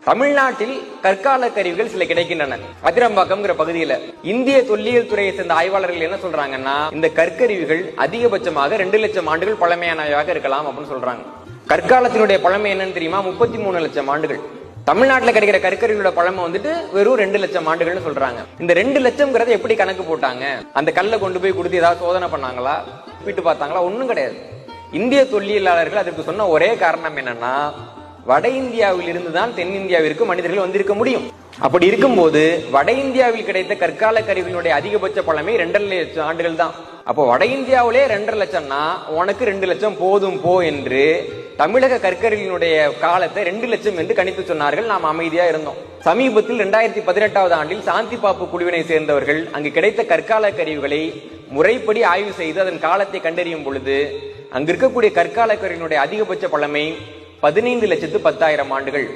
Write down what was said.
தமிழ்நாட்டில் கற்கால கருவிகள் சில கிடைக்கின்றன. அதிரம்பாக்கம்ங்கிற பகுதியில இந்திய தொல்லியல் துறையை சேர்ந்த ஆய்வாளர்கள் என்ன சொல்றாங்கன்னா, இந்த கற்கருவிகள் அதிகபட்சமாக 2 லட்சம் ஆண்டுகள் பழமையானவையாக இருக்கலாம் அப்படின்னு சொல்றாங்க. கற்காலத்தினுடைய பழமை என்னன்னு தெரியுமா? 33 லட்சம் ஆண்டுகள். தமிழ்நாட்டில் கிடைக்கிற கற்கருவிகளோட பழமை வந்துட்டு வெறும் 2 லட்சம் ஆண்டுகள்னு சொல்றாங்க. இந்த 2 லட்சம்ங்கிறத எப்படி கணக்கு போட்டாங்க? அந்த கல்லை கொண்டு போய் கொடுத்து ஏதாவது சோதனை பண்ணாங்களா, விட்டு பார்த்தாங்களா? ஒண்ணும் கிடையாது. இந்திய தொல்லியலாளர்கள் அதற்கு சொன்ன ஒரே காரணம் என்னன்னா, வட இந்தியாவில் இருந்துதான் தென்னிந்தியாவிற்கு மனிதர்கள் வந்திருக்க முடியும். அப்படி இருக்கும்போது வட இந்தியாவில் கிடைத்த கற்கால கருவிகளுடைய அதிகபட்ச பழமை 2.5 லட்சம் ஆண்டுகள் தான். அப்போ வட இந்தியாவிலே 2.5 லட்சம்னா உனக்கு 2 லட்சம் போதும் போ என்று தமிழக கற்கருவியினுடைய காலத்தை 2 லட்சம் என்று கணித்து சொன்னார்கள். நாம் அமைதியா இருந்தோம். சமீபத்தில் 2018 ஆண்டில் சாந்தி பாப்பு குழுவினை சேர்ந்தவர்கள் அங்கு கிடைத்த கற்கால கருவிகளை முறைப்படி ஆய்வு செய்து அதன் காலத்தை கண்டறியும் பொழுது அங்கு இருக்கக்கூடிய கற்கால கருவியினுடைய அதிகபட்ச பழமை 15,10,000 ஆண்டுகள்.